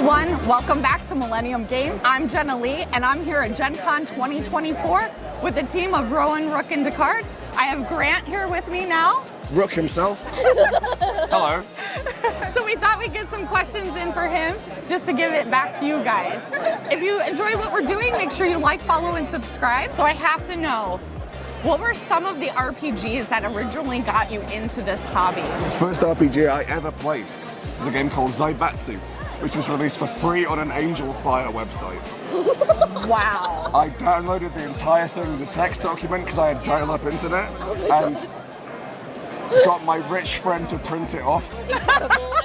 everyone, welcome back to Millennium Games. I'm Jenna Lee, and I'm here at Gen Con 2024 with a team of Rowan, Rook, and Descartes. I have Grant here with me now. Rook himself. Hello. So we thought we'd get some questions in for him, just to give it back to you guys. If you enjoy what we're doing, make sure you like, follow, and subscribe. So I have to know, what were some of the RPGs that originally got you into this hobby? The first RPG I ever played was a game called Zaibatsu, which was released for free on an Angel Fire website. Wow. I downloaded the entire thing as a text document because I had dial-up internet, and got my rich friend to print it off,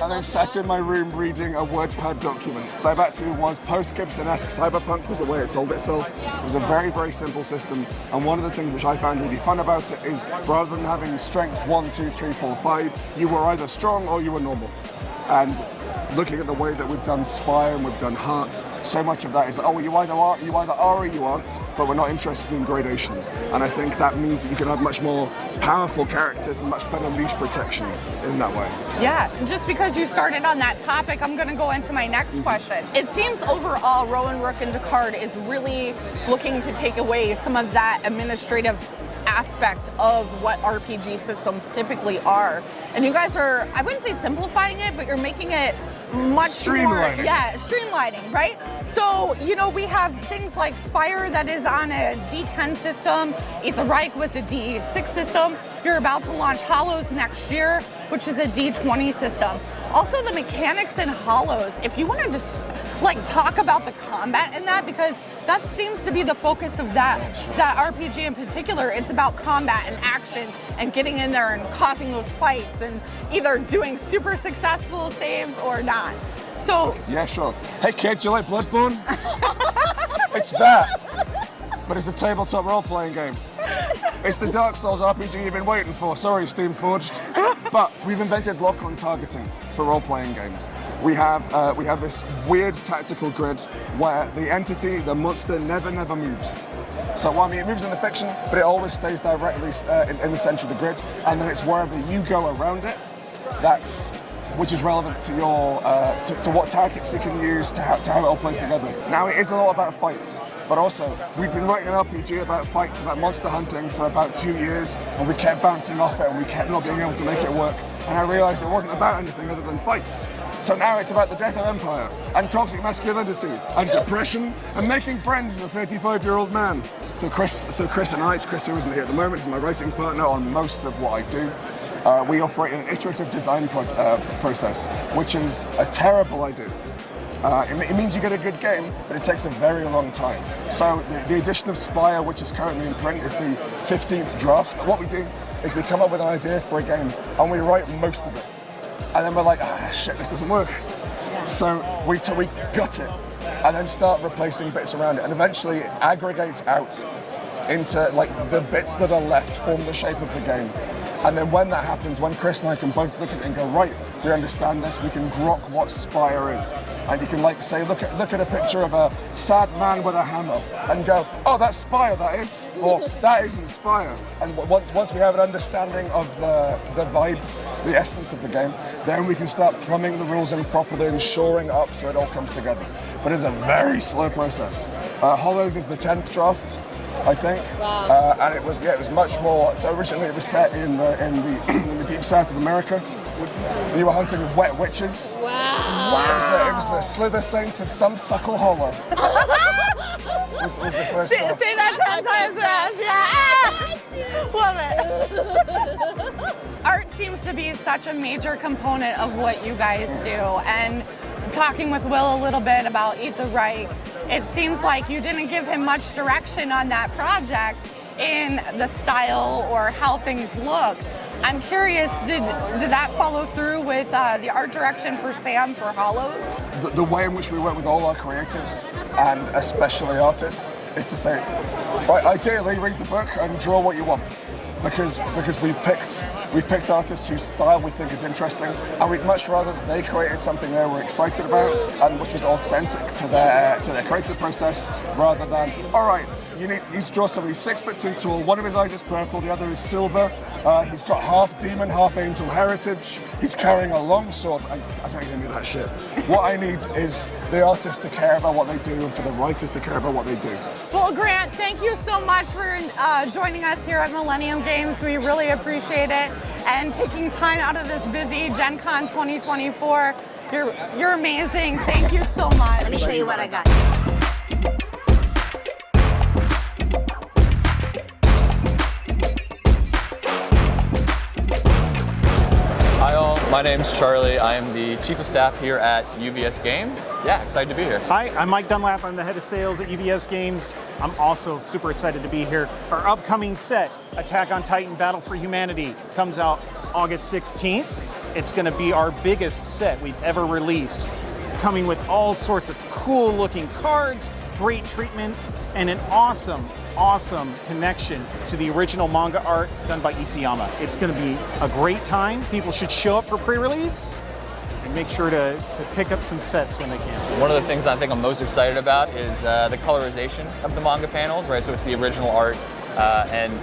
and then sat in my room reading a WordPad document. Zaibatsu was post-Gibson-esque cyberpunk, was the way it sold itself. It was a very, very simple system, and one of the things which I found really fun about it is rather than having strength 1, 2, 3, 4, 5, you were either strong or you were normal. And looking at the way that we've done Spire and we've done Hearts, so much of that is, oh, you either are or you aren't, but we're not interested in gradations. And I think that means that you can have much more powerful characters and much better leash protection in that way. Yeah, just because you started on that topic, I'm going to go into my next question. It seems overall Rowan, Rook, and Descartes is really looking to take away some of that administrative aspect of what RPG systems typically are. And you guys are, I wouldn't say simplifying it, but you're making it much more, streamlining, right? So, you know, we have things like Spire that is on a D10 system, Aetherreich was a D6 system. You're about to launch Hollows next year, which is a D20 system. Also, the mechanics in Hollows, if you want to just talk about the combat in that, because that seems to be the focus of that RPG in particular. It's about combat and action and getting in there and causing those fights and either doing super successful saves or not. So yeah, sure. Hey kids, you like Bloodborne? It's that, but it's a tabletop role-playing game. It's the Dark Souls RPG you've been waiting for. Sorry, Steamforged. But we've invented lock-on targeting for role-playing games. We have this weird tactical grid where the entity, the monster, never moves. So I mean, it moves in the fiction, but it always stays directly in the center of the grid, and then it's wherever you go around it. Which is relevant to your to what tactics you can use to how it all plays together. Now it is a lot about fights, but also we've been writing an RPG about fights, about monster hunting for about 2 years, and we kept bouncing off it, and we kept not being able to make it work. And I realised it wasn't about anything other than fights. So now it's about the death of empire, and toxic masculinity, and depression, and making friends as a 35-year-old man. So Chris and I, Chris who isn't here at the moment, is my writing partner on most of what I do. We operate in an iterative design process, which is a terrible idea. It means you get a good game, but it takes a very long time. So the edition of Spire, which is currently in print, is the 15th draft. What we do is we come up with an idea for a game, and we write most of it. And then we're like, shit, this doesn't work. So we gut it, and then start replacing bits around it, and eventually it aggregates out into the bits that are left form the shape of the game. And then when that happens, when Chris and I can both look at it and go, right, we understand this, we can grok what Spire is. And you can say, look at a picture of a sad man with a hammer and go, oh, that's Spire, that is. Or that isn't Spire. And once we have an understanding of the vibes, the essence of the game, then we can start plumbing the rules in properly and shoring up so it all comes together. But it's a very slow process. Hollows is the 10th draft, I think. Wow. And it was much more. So originally it was set in the deep south of America. We were hunting wet witches. Wow. It was the Slither Saints of some Suckle Hollow. was the first draft. Say that 10 times fast. Yeah. Love it. Art seems to be such a major component of what you guys do. And talking with Will a little bit about Aetherreich, it seems like you didn't give him much direction on that project in the style or how things looked. I'm curious, did that follow through with the art direction for Sam for Hollows? The way in which we work with all our creatives, and especially artists, is to say, right, ideally read the book and draw what you want. Because we've picked artists whose style we think is interesting, and we'd much rather that they created something they were excited about and which was authentic to their creative process, rather than, all right, you need to draw somebody 6'2" tall. One of his eyes is purple, the other is silver. He's got half demon, half angel heritage. He's carrying a long sword. I don't even need that shit. What I need is the artist to care about what they do and for the writers to care about what they do. Well, Grant, thank you so much for joining us here at Millennium Games. We really appreciate it, and taking time out of this busy Gen Con 2024. You're amazing. Thank you so much. Let me show you what I got. Hi all, my name's Charlie. I am the Chief of Staff here at UVS Games. Yeah, excited to be here. Hi, I'm Mike Dunlap. I'm the head of sales at UVS Games. I'm also super excited to be here. Our upcoming set, Attack on Titan Battle for Humanity, comes out August 16th. It's going to be our biggest set we've ever released, coming with all sorts of cool looking cards, great treatments, and an awesome connection to the original manga art done by Isayama. It's going to be a great time. People should show up for pre-release and make sure to pick up some sets when they can. One of the things I think I'm most excited about is the colorization of the manga panels, right? So it's the original art, and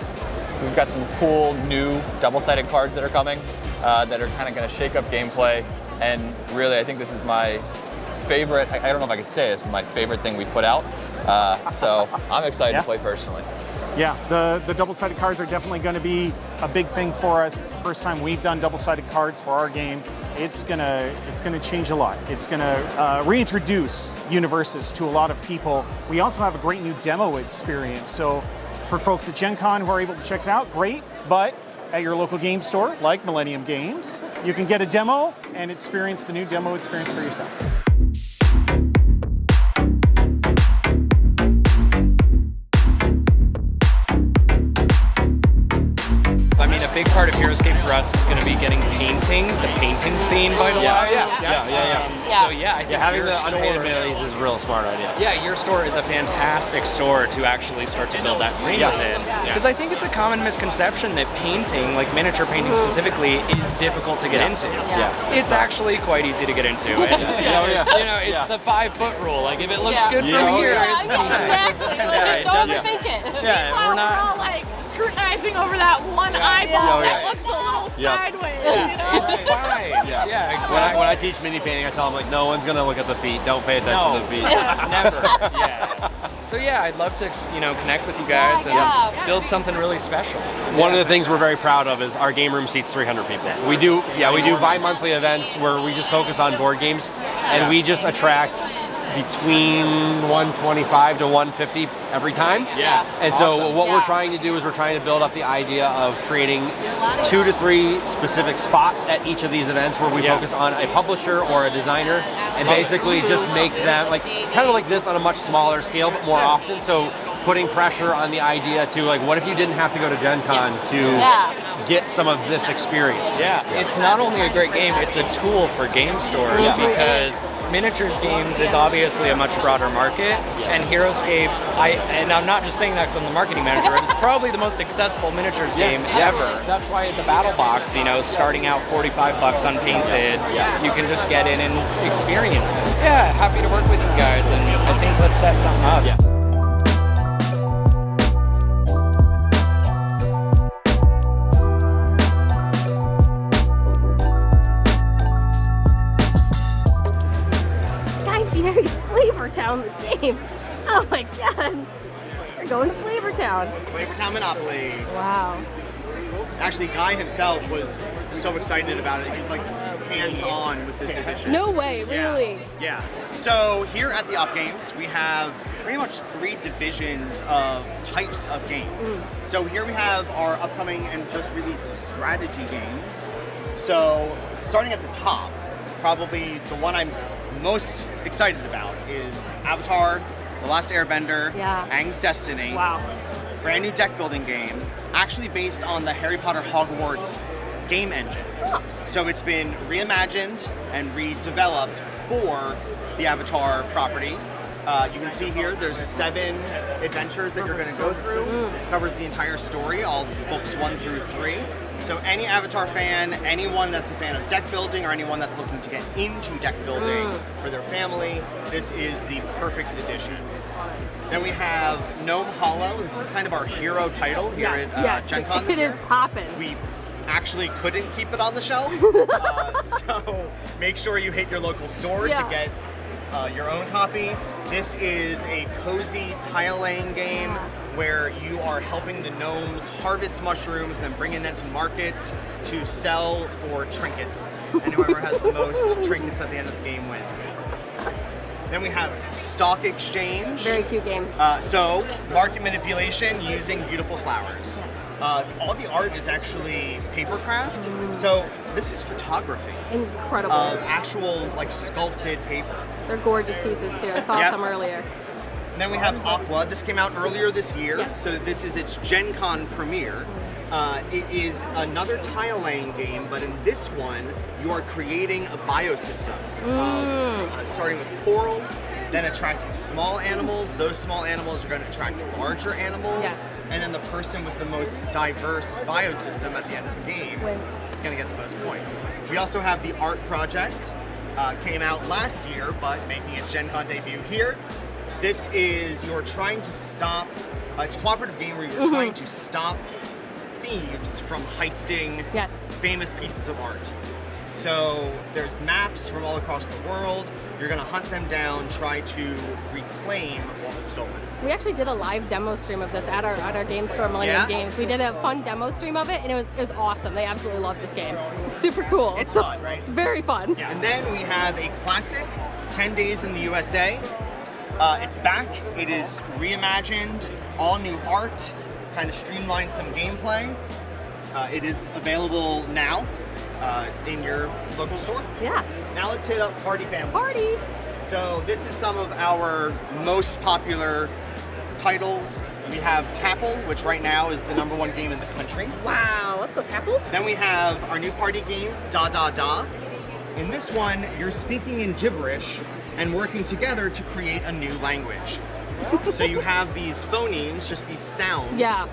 we've got some cool new double-sided cards that are coming that are kind of going to shake up gameplay. And really, I think this is my favorite, I don't know if I could say this, but my favorite thing we've put out. So I'm excited to play personally. Yeah, the double-sided cards are definitely going to be a big thing for us. It's the first time we've done double-sided cards for our game. It's gonna change a lot. It's gonna reintroduce Universes to a lot of people. We also have a great new demo experience. So for folks at Gen Con who are able to check it out, great. But at your local game store, like Millennium Games, you can get a demo and experience the new demo experience for yourself. I mean, a big part of Heroescape for us is going to be getting the painting scene vitalized. So yeah, I think having your the store, unpainted minis is a real smart idea. Yeah, your store is a fantastic store to actually start to build that scene within. Because I think it's a common misconception that painting, like miniature painting specifically, is difficult to get into. It's actually quite easy to get into. And, you know, it's the 5-foot rule. Like if it looks good from here, it's exactly. Like, don't overthink it. Meanwhile, we're all like scrutinizing over that one eyeball that looks a little sideways. You know? It's fine. Yeah, exactly. When I teach mini painting, I tell them like, no one's gonna look at the feet. Don't pay attention to the feet. Never. So yeah, I'd love to connect with you guys and build something really special. One of the things we're very proud of is our game room seats 300 people. We do bi-monthly events where we just focus on board games, and we just attract between 125 to 150 every time. And so what we're trying to do is we're trying to build up the idea of creating 2 to 3 specific spots at each of these events where we focus on a publisher or a designer and basically just make them like kind of like this on a much smaller scale but more often. So putting pressure on the idea to like, what if you didn't have to go to Gen Con to get some of this experience? It's not only a great game, it's a tool for game stores because miniatures games is obviously a much broader market, and Heroescape, and I'm not just saying that because I'm the marketing manager, it's probably the most accessible miniatures game ever. That's why the Battle Box, starting out $45 unpainted, you can just get in and experience it. Yeah, happy to work with you guys, and I think let's set something up. Flavortown the game. Oh my god. We're going to Flavortown. Flavortown Monopoly. Wow. Actually, Guy himself was so excited about it. He's like hands-on with this edition. No way, really? Yeah. So here at the Up Games, we have pretty much 3 divisions of types of games. So here we have our upcoming and just released strategy games. So starting at the top, probably the one I'm most excited about is Avatar, The Last Airbender, Aang's Destiny. Wow. Brand new deck building game, actually based on the Harry Potter Hogwarts game engine. So it's been reimagined and redeveloped for the Avatar property. You can see here there's 7 adventures that you're going to go through. Covers the entire story, all books 1 through 3. So any Avatar fan, anyone that's a fan of deck building, or anyone that's looking to get into deck building for their family, this is the perfect edition. Then we have Gnome Hollow. This is kind of our hero title here at Gen Con this it year. is poppin'. We actually couldn't keep it on the shelf, so make sure you hit your local store to get your own copy. This is a cozy tile laying game where you are helping the gnomes harvest mushrooms, then bringing them to market to sell for trinkets. And whoever has the most trinkets at the end of the game wins. Then we have Stock Exchange. Very cute game. So, market manipulation using beautiful flowers. All the art is actually papercraft. So, this is photography. Incredible. Of actual, like, sculpted paper. They're gorgeous pieces, too. I saw some earlier. And then we have Aqua. This came out earlier this year. Yes. So, this is its Gen Con premiere. It is another tile laying game, but in this one, you are creating a biosystem. Starting with coral, then attracting small animals. Those small animals are going to attract larger animals. Yes. And then the person with the most diverse biosystem at the end of the game Wins. is going to get the most points. We also have the Art Project. Came out last year, but making its Gen Con debut here. This is, you're trying to stop, it's a cooperative game where you're trying to stop thieves from heisting famous pieces of art. So there's maps from all across the world. You're gonna hunt them down, try to reclaim what was stolen. We actually did a live demo stream of this at our game store, Millennium Games. We did a fun demo stream of it, and it was awesome. They absolutely loved this game. It's super cool. It's fun, right? It's very fun. Yeah. And then we have a classic, 10 Days in the USA. It's back. It is reimagined, all new art, kind of streamlined some gameplay. It is available now in your local store. Yeah. Now let's hit up Party Family. Party! So this is some of our most popular titles. We have Tapple, which right now is the #1 game in the country. Wow, let's go Tapple. Then we have our new party game, Da Da Da. In this one, you're speaking in gibberish and working together to create a new language. So you have these phonemes, just these sounds. Yeah.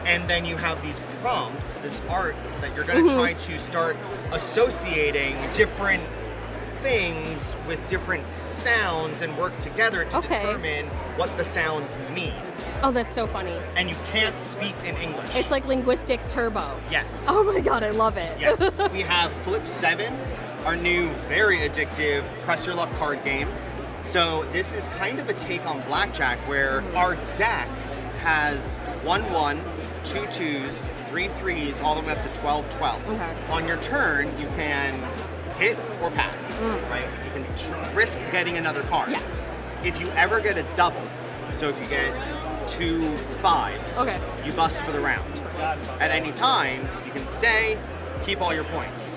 And then you have these prompts, this art that you're going to try to start associating different things with different sounds and work together to determine what the sounds mean. Oh, that's so funny. And you can't speak in English. It's like Linguistics Turbo. Yes. Oh my god, I love it. Yes. We have Flip 7, our new very addictive press your luck card game. So this is kind of a take on blackjack where our deck has 1-1, 2-2s, 3-3s, all the way up to 12-12s. Okay. On your turn, you can hit or pass, right? You can risk getting another card. Yes. If you ever get a double, so if you get 2 5s, you bust for the round. At any time, you can stay, keep all your points.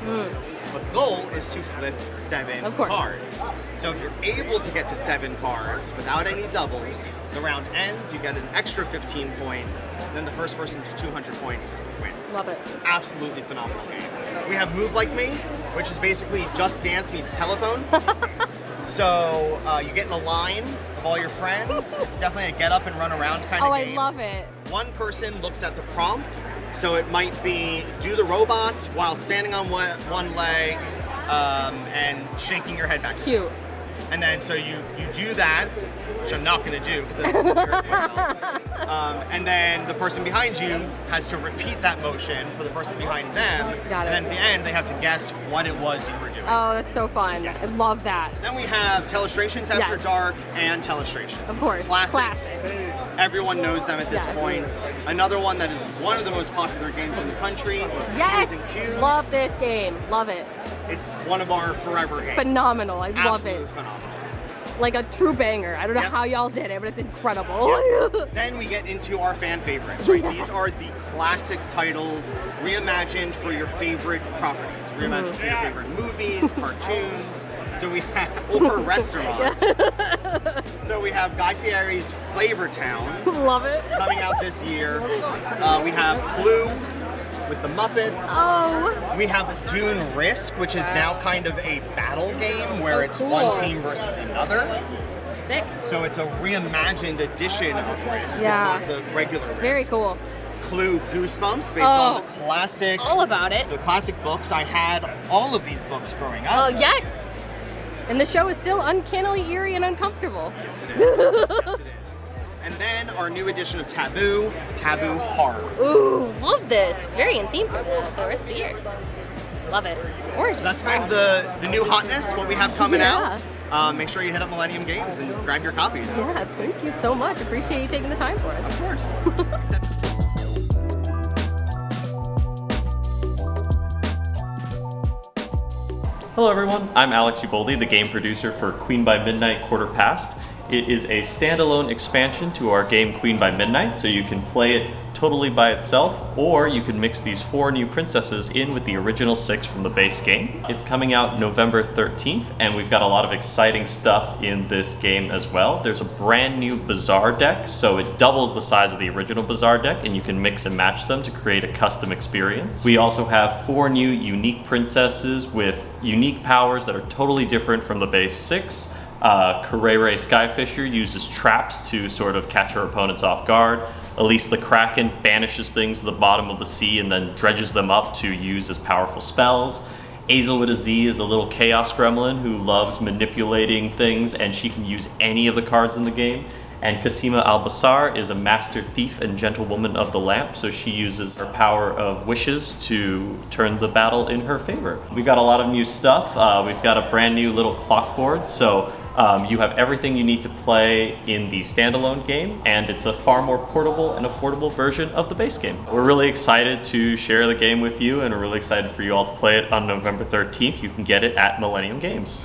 But the goal is to flip 7 cards. So if you're able to get to 7 cards without any doubles, the round ends, you get an extra 15 points, then the first person to 200 points wins. Love it. Absolutely phenomenal game. We have Move Like Me, which is basically Just Dance meets telephone. So you get in a line of all your friends. It's definitely a get up and run around kind of game. I love it. One person looks at the prompt, so it might be do the robot while standing on one leg and shaking your head back. Cute. And then so you do that, which I'm not going to do because it'll embarrass yourself. And then the person behind you has to repeat that motion for the person behind them. Got it. And then at the end, they have to guess what it was you were doing. Oh, that's so fun. Yes. I love that. Then we have Telestrations After Dark and Telestrations. Of course. Classics. Everyone knows them at this Yes. point. Another one that is one of the most popular games in the country. Yes! Shoes and Cubes. Love this game. Love it. It's one of our forever games. Phenomenal. I love Absolutely it. phenomenal. Like a true banger. I don't know how y'all did it, but it's incredible. Then we get into our fan favorites, right? These are the classic titles reimagined for your favorite properties, reimagined for your favorite movies, cartoons. So we have, or restaurants. So we have Guy Fieri's Flavor Town. Love it. Coming out this year. We have Clue with the Muppets. Oh. We have Dune Risk, which is now kind of a battle game where it's cool. one team versus another. Sick. So it's a reimagined edition of Risk. Yeah. It's not the regular Risk. Very cool. Clue Goosebumps, based on the classic. All about it. The classic books. I had all of these books growing up. Oh, yes. And the show is still uncannily eerie and uncomfortable. Yes, it is. Yes, it is. And then our new edition of Taboo, Taboo Horror. Ooh, love this. Very in theme for the rest of the year. Love it. Orange. So that's kind of the new hotness, what we have coming Yeah. out. Make sure you hit up Millennium Games and grab your copies. Yeah, thank you so much. Appreciate you taking the time for us. Of course. Hello everyone, I'm Alex Uboldi, the game producer for Queen by Midnight Quarter Past. It is a standalone expansion to our game Queen by Midnight, so you can play it totally by itself, or you can mix these 4 new princesses in with the original 6 from the base game. It's coming out November 13th, and we've got a lot of exciting stuff in this game as well. There's a brand new Bazaar deck, so it doubles the size of the original Bazaar deck, and you can mix and match them to create a custom experience. We also have 4 new unique princesses with unique powers that are totally different from the base 6. Karere Skyfisher uses traps to sort of catch her opponents off guard. Elise the Kraken banishes things to the bottom of the sea and then dredges them up to use as powerful spells. Azel with a Z is a little chaos gremlin who loves manipulating things, and she can use any of the cards in the game. And Kasima Al-Basar is a master thief and gentlewoman of the lamp, so she uses her power of wishes to turn the battle in her favor. We've got a lot of new stuff. We've got a brand new little clock board, so you have everything you need to play in the standalone game, and it's a far more portable and affordable version of the base game. We're really excited to share the game with you, and we're really excited for you all to play it on November 13th. You can get it at Millennium Games.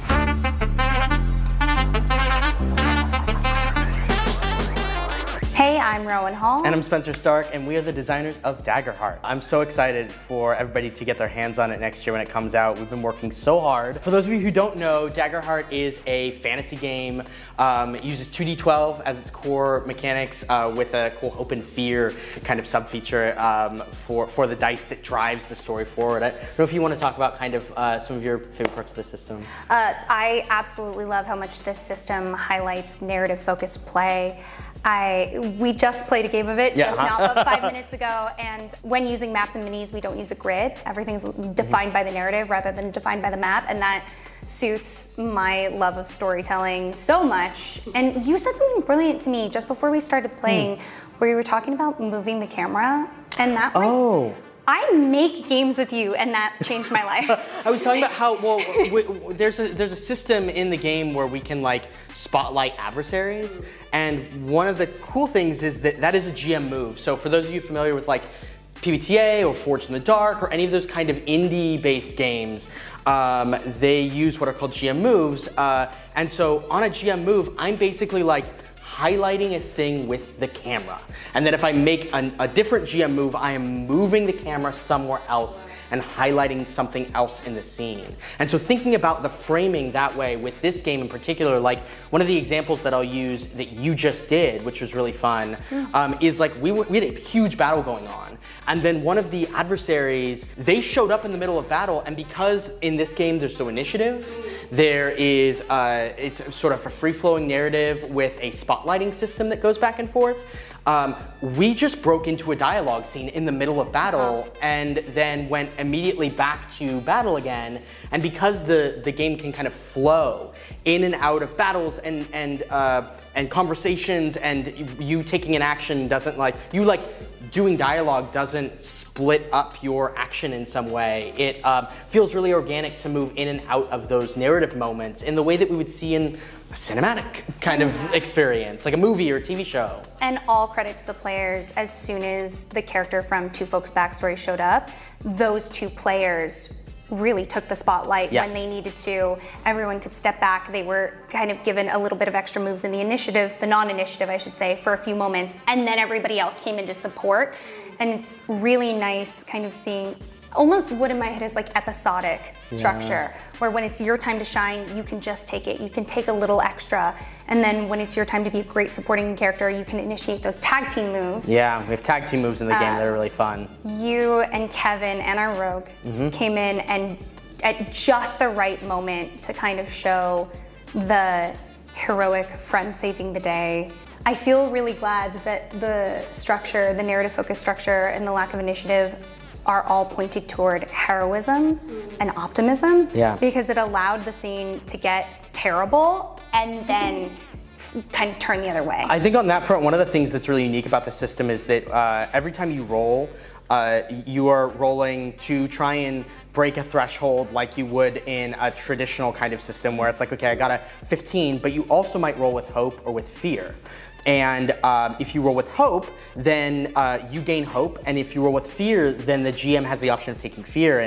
Hey, I'm Rowan Hall. And I'm Spencer Stark, and we are the designers of Daggerheart. I'm so excited for everybody to get their hands on it next year when it comes out. We've been working so hard. For those of you who don't know, Daggerheart is a fantasy game. It uses 2D12 as its core mechanics with a cool open fear kind of sub-feature for the dice that drives the story forward. I don't know if you want to talk about kind of some of your favorite parts of the system. I absolutely love how much this system highlights narrative-focused play. We just played a game of it just now, about 5 minutes ago, and when using maps and minis, we don't use a grid. Everything's defined by the narrative rather than defined by the map, and that suits my love of storytelling so much. And you said something brilliant to me just before we started playing, where you were talking about moving the camera, and that I make games with you, and that changed my life. I was talking about how, there's a system in the game where we can like spotlight adversaries, and one of the cool things is that is a GM move. So for those of you familiar with like PBTA or Forged in the Dark or any of those kind of indie-based games, they use what are called GM moves, and so on a GM move, I'm basically like highlighting a thing with the camera. And then if I make a different GM move, I am moving the camera somewhere else and highlighting something else in the scene. And so thinking about the framing that way with this game in particular, like one of the examples that I'll use that you just did, which was really fun, is like we had a huge battle going on. And then one of the adversaries, they showed up in the middle of battle, and because in this game there's no initiative, there is, it's sort of a free-flowing narrative with a spotlighting system that goes back and forth. We just broke into a dialogue scene in the middle of battle and then went immediately back to battle again. And because the game can kind of flow in and out of battles and conversations, and you taking an action doesn't doing dialogue doesn't split up your action in some way. It feels really organic to move in and out of those narrative moments in the way that we would see in a cinematic kind of experience, like a movie or a TV show. And all credit to the players. As soon as the character from Two Folks' Backstory showed up, those 2 players really took the spotlight when they needed to. Everyone could step back. They were kind of given a little bit of extra moves in the initiative, the non-initiative I should say, for a few moments, and then everybody else came in to support. And it's really nice kind of seeing almost what in my head is like episodic structure, where when it's your time to shine, you can just take it. You can take a little extra, and then when it's your time to be a great supporting character, you can initiate those tag team moves. Yeah, we have tag team moves in the game that are really fun. You and Kevin and our rogue came in and at just the right moment to kind of show the heroic friend saving the day. I feel really glad that the structure, the narrative-focused structure, and the lack of initiative are all pointed toward heroism and optimism, because it allowed the scene to get terrible and then kind of turn the other way. I think on that front, one of the things that's really unique about the system is that every time you roll, you are rolling to try and break a threshold like you would in a traditional kind of system where it's like, okay, I got a 15, but you also might roll with hope or with fear. And if you roll with hope, then you gain hope, and if you roll with fear, then the GM has the option of taking fear,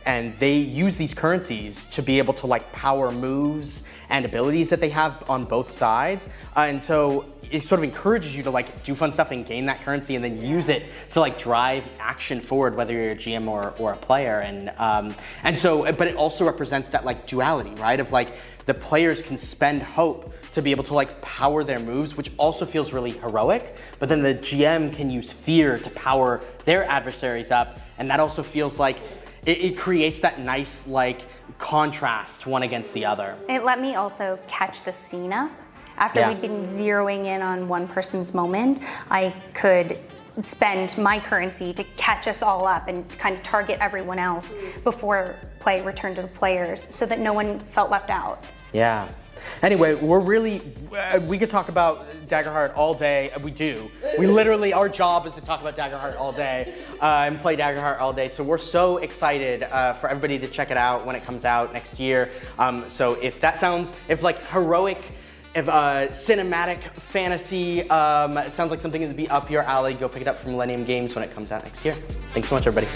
and they use these currencies to be able to like power moves and abilities that they have on both sides, and so it sort of encourages you to like do fun stuff and gain that currency and then use it to like drive action forward, whether you're a GM or a player. And so, but it also represents that like duality, right? Of like the players can spend hope to be able to like power their moves, which also feels really heroic, but then the GM can use fear to power their adversaries up, and that also feels like it creates that nice like contrast one against the other. It let me also catch the scene up. After we'd been zeroing in on one person's moment, I could spend my currency to catch us all up and kind of target everyone else before play returned to the players so that no one felt left out. Yeah. Anyway, we're really, we could talk about Daggerheart all day. We do. We literally, our job is to talk about Daggerheart all day and play Daggerheart all day. So we're so excited for everybody to check it out when it comes out next year. So if that sounds, if like heroic, if cinematic fantasy sounds like something that would be up your alley, go pick it up from Millennium Games when it comes out next year. Thanks so much, everybody.